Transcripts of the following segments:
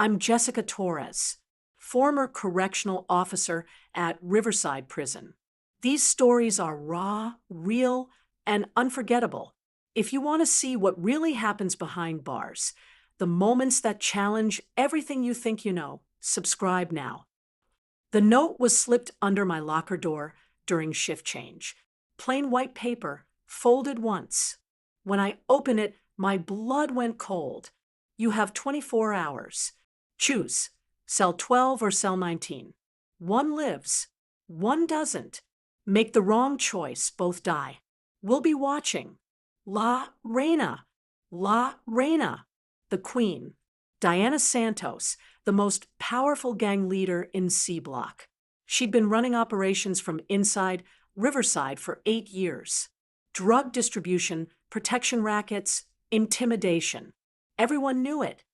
I'm Jessica Torres, former correctional officer at Riverside Prison. These stories are raw, real, and unforgettable. If you want to see what really happens behind bars, the moments that challenge everything you think you know, subscribe now. The note was slipped under my locker door during shift change. Plain white paper, folded once. When I opened it, my blood went cold. You have 24 hours. Choose cell 12 or cell 19. One lives, one doesn't. Make the wrong choice, both die. We'll be watching. La Reina, La Reina, the Queen, Diana Santos, the most powerful gang leader in C Block. She'd been running operations from inside Riverside for 8 years. Drug distribution, protection rackets, intimidation. Everyone knew it,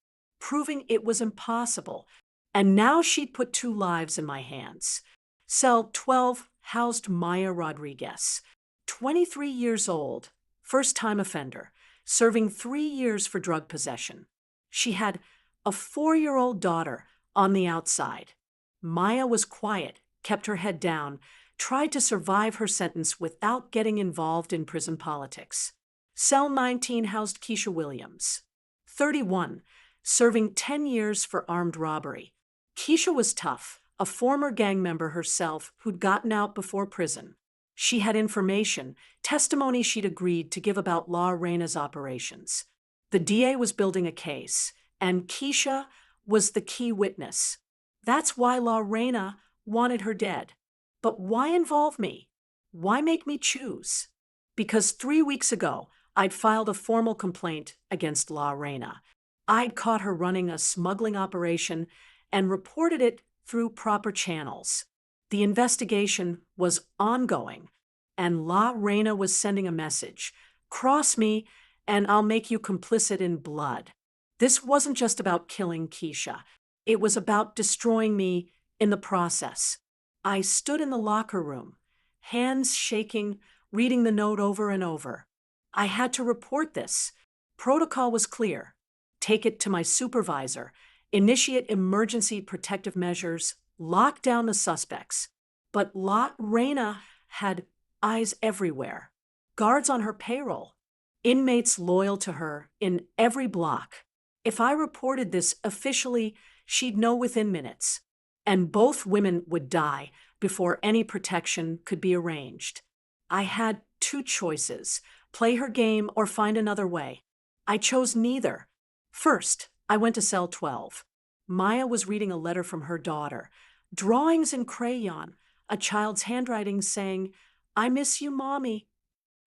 proving it was impossible. And now she'd put 2 lives in my hands. Cell 12 housed Maya Rodriguez, 23 years old, first-time offender, serving 3 years for drug possession. She had a 4-year-old daughter on the outside. Maya was quiet, kept her head down, tried to survive her sentence without getting involved in prison politics. Cell 19 housed Keisha Williams, 31, serving 10 years for armed robbery. Keisha was tough, a former gang member herself who'd gotten out before prison. She had information, testimony she'd agreed to give about La Reina's operations. The DA was building a case, and Keisha was the key witness. That's why La Reina wanted her dead. But why involve me? Why make me choose? Because 3 weeks ago, I'd filed a formal complaint against La Reina. I'd caught her running a smuggling operation and reported it through proper channels. The investigation was ongoing, and La Reina was sending a message. Cross me, and I'll make you complicit in blood. This wasn't just about killing Keisha. It was about destroying me in the process. I stood in the locker room, hands shaking, reading the note over and over. I had to report this. Protocol was clear. Take it to my supervisor, initiate emergency protective measures, lock down the suspects. But La Reina had eyes everywhere. Guards on her payroll, inmates loyal to her in every block. If I reported this officially, she'd know within minutes. And both women would die before any protection could be arranged. I had 2 choices, play her game or find another way. I chose neither. First, I went to cell 12. Maya was reading a letter from her daughter, drawings in crayon, a child's handwriting saying, "I miss you, Mommy."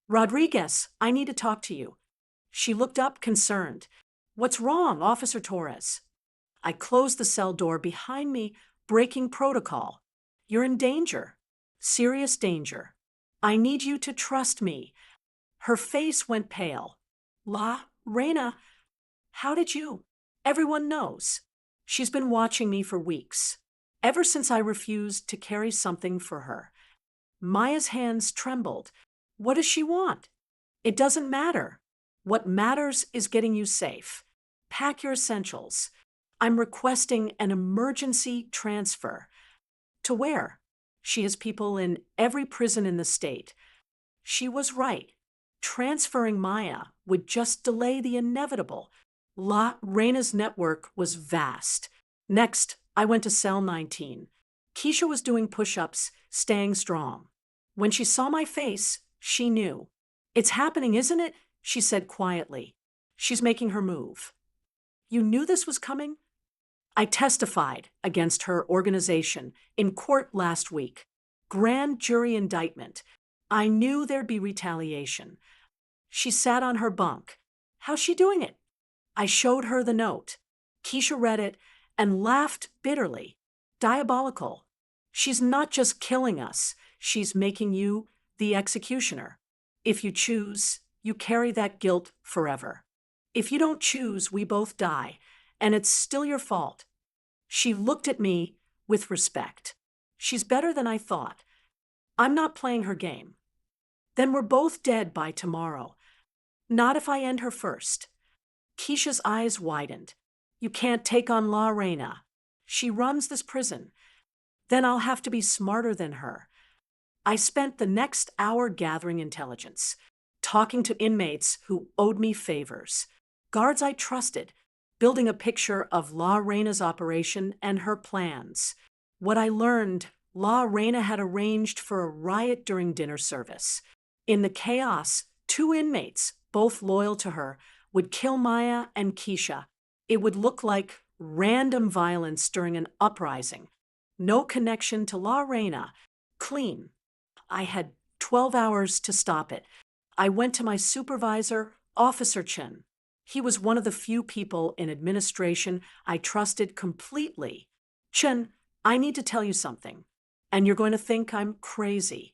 "Rodriguez, I need to talk to you." She looked up, concerned. "What's wrong, Officer Torres?" I closed the cell door behind me, breaking protocol. "You're in danger. Serious danger. I need you to trust me." Her face went pale. "La Reina, how did you?" "Everyone knows. She's been watching me for weeks, ever since I refused to carry something for her." Maya's hands trembled. "What does she want?" "It doesn't matter. What matters is getting you safe. Pack your essentials. I'm requesting an emergency transfer." "To where?" "She has people in every prison in the state." She was right. Transferring Maya would just delay the inevitable. La Reina's network was vast. Next, I went to cell 19. Keisha was doing push-ups, staying strong. When she saw my face, she knew. "It's happening, isn't it?" she said quietly. "She's making her move." "You knew this was coming?" "I testified against her organization in court last week. Grand jury indictment. I knew there'd be retaliation." She sat on her bunk. "How's she doing it?" I showed her the note. Keisha read it and laughed bitterly. "Diabolical. She's not just killing us, she's making you the executioner. If you choose, you carry that guilt forever. If you don't choose, we both die, and it's still your fault." She looked at me with respect. "She's better than I thought. I'm not playing her game." "Then we're both dead by tomorrow." "Not if I end her first." Keisha's eyes widened. You can't take on La Reina. She runs this prison. Then I'll have to be smarter than her. I spent the next hour gathering intelligence, talking to inmates who owed me favors, guards I trusted, building a picture of La Reina's operation and her plans. What I learned, La Reina had arranged for a riot during dinner service. In the chaos, two inmates, both loyal to her, would kill Maya and Keisha. It would look like random violence during an uprising. No connection to La Reina. Clean. I had 12 hours to stop it. I went to my supervisor, Officer Chen. He was one of the few people in administration I trusted completely. Chen, I need to tell you something, and you're going to think I'm crazy.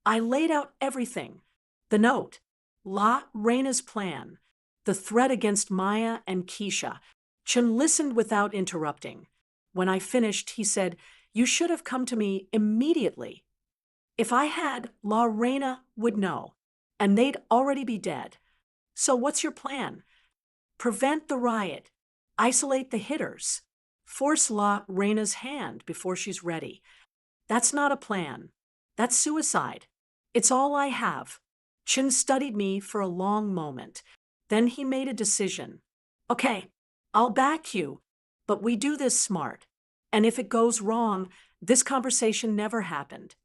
I laid out everything. The note, La Reina's plan, the threat against Maya and Keisha. Chen listened without interrupting. When I finished, he said, "You should have come to me immediately. If I had, La Reina would know, and they'd already be dead. So what's your plan? Prevent the riot, isolate the hitters, force La Reina's hand before she's ready. That's not a plan. That's suicide. It's all I have." Chin studied me for a long moment. Then he made a decision. "Okay, I'll back you, but we do this smart. And if it goes wrong, this conversation never happened."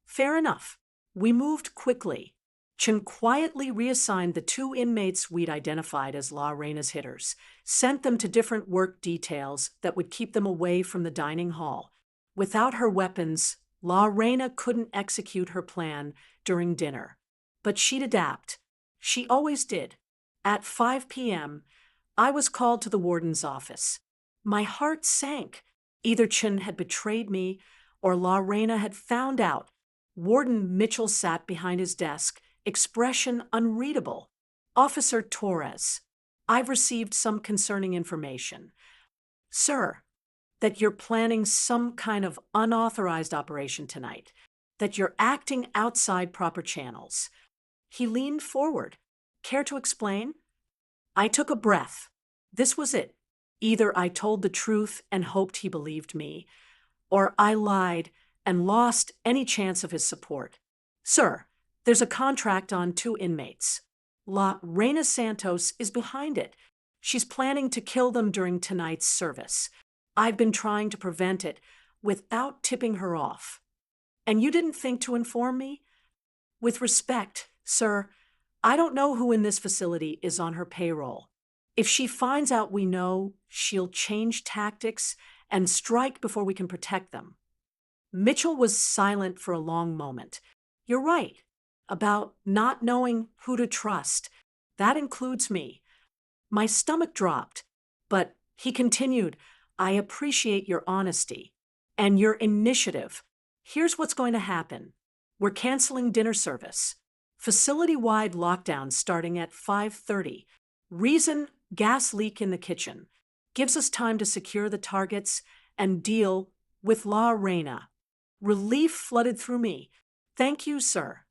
Fair enough. We moved quickly. Chen quietly reassigned the two inmates we'd identified as La Reina's hitters, sent them to different work details that would keep them away from the dining hall. Without her weapons, La Reina couldn't execute her plan during dinner. But she'd adapt. She always did. At 5 p.m., I was called to the warden's office. My heart sank. Either Chen had betrayed me or La Reina had found out. Warden Mitchell sat behind his desk, expression unreadable. "Officer Torres, I've received some concerning information. Sir, that you're planning some kind of unauthorized operation tonight, that you're acting outside proper channels." He leaned forward. "Care to explain?" I took a breath. This was it. Either I told the truth and hoped he believed me, or I lied and lost any chance of his support. "Sir, there's a contract on two inmates. La Reina Santos is behind it. She's planning to kill them during tonight's service. I've been trying to prevent it without tipping her off. And you didn't think to inform me? With respect, sir, I don't know who in this facility is on her payroll. If she finds out we know, she'll change tactics and strike before we can protect them." Mitchell was silent for a long moment. "You're right about not knowing who to trust. That includes me." My stomach dropped, but he continued, "I appreciate your honesty and your initiative. Here's what's going to happen. We're canceling dinner service. Facility-wide lockdown starting at 5:30. Reason, gas leak in the kitchen. Gives us time to secure the targets and deal with La Reina." Relief flooded through me. "Thank you, sir."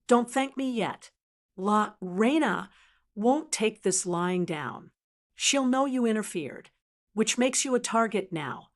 "Don't thank me yet. La Reina won't take this lying down. She'll know you interfered, which makes you a target now."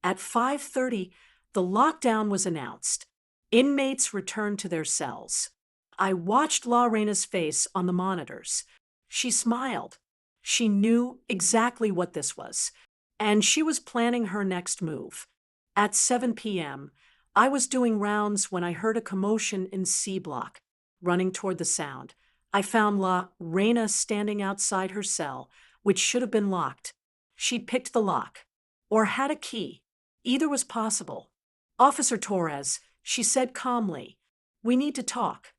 At 5:30, the lockdown was announced. Inmates returned to their cells. I watched La Reina's face on the monitors. She smiled. She knew exactly what this was, and she was planning her next move. At 7 p.m., I was doing rounds when I heard a commotion in C Block. Running toward the sound, I found La Reina standing outside her cell, which should have been locked. She'd picked the lock, or had a key. Either was possible. "Officer Torres," she said calmly, "we need to talk."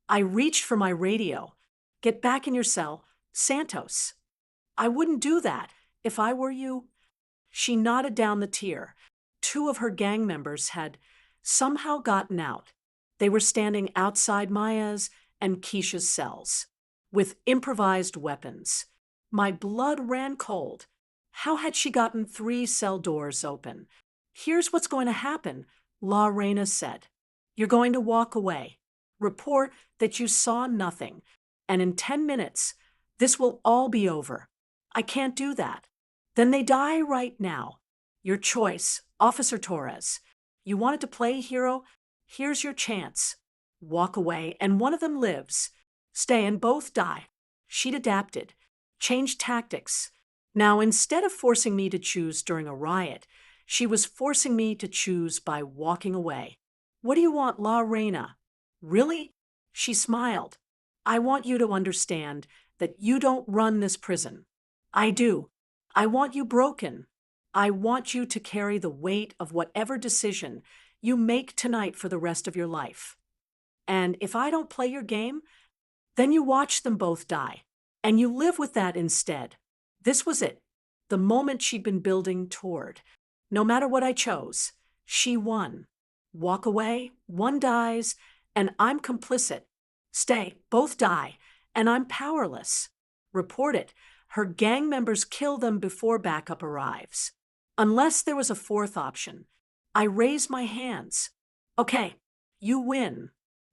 I reached for my radio. "Get back in your cell, Santos." "I wouldn't do that if I were you." She nodded down the tier. Two of her gang members had somehow gotten out. They were standing outside Maya's and Keisha's cells, with improvised weapons. My blood ran cold. How had she gotten 3 cell doors open? "Here's what's going to happen," La Reina said. "You're going to walk away. Report that you saw nothing. And in 10 minutes, this will all be over." "I can't do that." Then they die right now. Your choice, Officer Torres. You wanted to play hero? Here's your chance. Walk away, and one of them lives. Stay, and both die. She'd adapted, changed tactics. Now, instead of forcing me to choose during a riot, she was forcing me to choose by walking away. What do you want, La Reina? Really? She smiled. I want you to understand that you don't run this prison. I do. I want you broken. I want you to carry the weight of whatever decision you make tonight for the rest of your life. And if I don't play your game, then you watch them both die. And you live with that instead. This was it. The moment she'd been building toward. No matter what I chose, she won. Walk away, one dies, and I'm complicit. Stay, both die, and I'm powerless. Report it. Her gang members kill them before backup arrives. Unless there was a fourth option, I raise my hands. Okay, you win.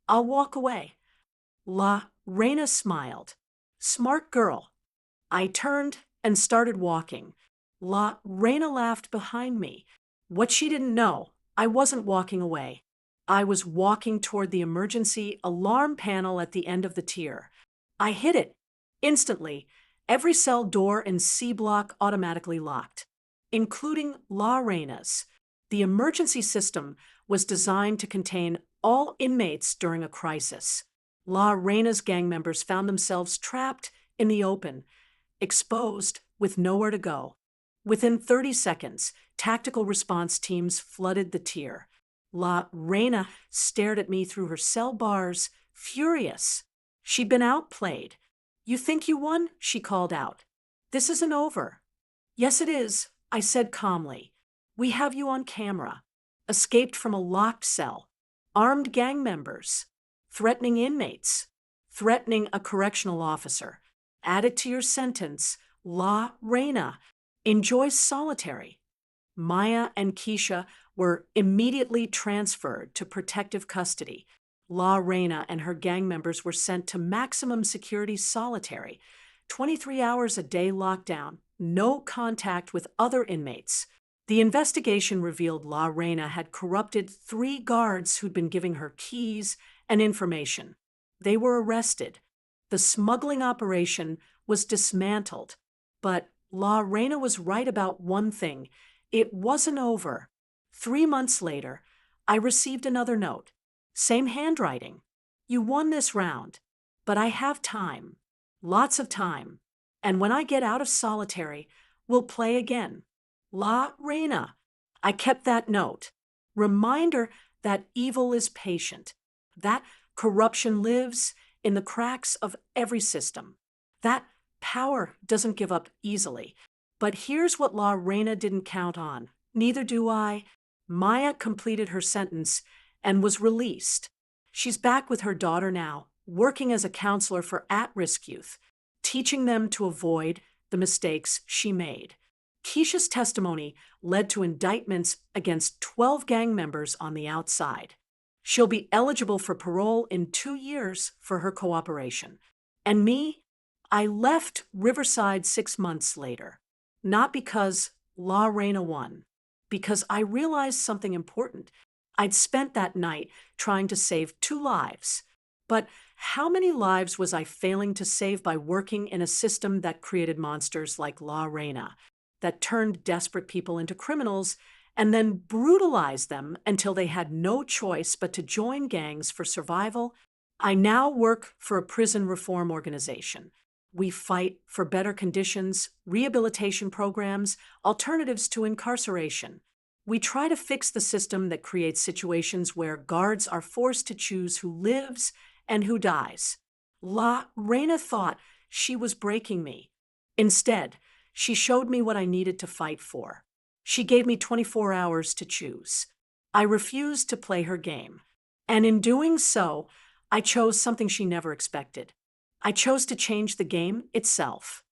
I'll walk away. La Reina smiled. Smart girl. I turned and started walking. La Reina laughed behind me. What she didn't know, I wasn't walking away. I was walking toward the emergency alarm panel at the end of the tier. I hit it. Instantly, every cell door in C block automatically locked, including La Reina's. The emergency system was designed to contain all inmates during a crisis. La Reina's gang members found themselves trapped in the open, exposed with nowhere to go. Within 30 seconds, tactical response teams flooded the tier. La Reina stared at me through her cell bars, furious. She'd been outplayed. You think you won? She called out. This isn't over. Yes, it is, I said calmly. We have you on camera. Escaped from a locked cell. Armed gang members. Threatening inmates. Threatening a correctional officer. Added to your sentence, La Reina enjoys solitary. Maya and Keisha were immediately transferred to protective custody. La Reina and her gang members were sent to maximum security solitary, 23 hours a day lockdown, no contact with other inmates. The investigation revealed La Reina had corrupted 3 guards who'd been giving her keys and information. They were arrested. The smuggling operation was dismantled. But La Reina was right about one thing. It wasn't over. 3 months later, I received another note. Same handwriting. You won this round, but I have time. Lots of time. And when I get out of solitary, we'll play again. La Reina. I kept that note. Reminder that evil is patient. That corruption lives in the cracks of every system. That power doesn't give up easily. But here's what La Reina didn't count on. Neither do I. Maya completed her sentence and was released. She's back with her daughter now, working as a counselor for at-risk youth, teaching them to avoid the mistakes she made. Keisha's testimony led to indictments against 12 gang members on the outside. She'll be eligible for parole in 2 years for her cooperation. And me? I left Riverside 6 months later. Not because La Reina won, because I realized something important. I'd spent that night trying to save 2 lives. But how many lives was I failing to save by working in a system that created monsters like La Reina, that turned desperate people into criminals and then brutalized them until they had no choice but to join gangs for survival? I now work for a prison reform organization. We fight for better conditions, rehabilitation programs, alternatives to incarceration. We try to fix the system that creates situations where guards are forced to choose who lives and who dies. La Reina thought she was breaking me. Instead, she showed me what I needed to fight for. She gave me 24 hours to choose. I refused to play her game. And in doing so, I chose something she never expected. I chose to change the game itself.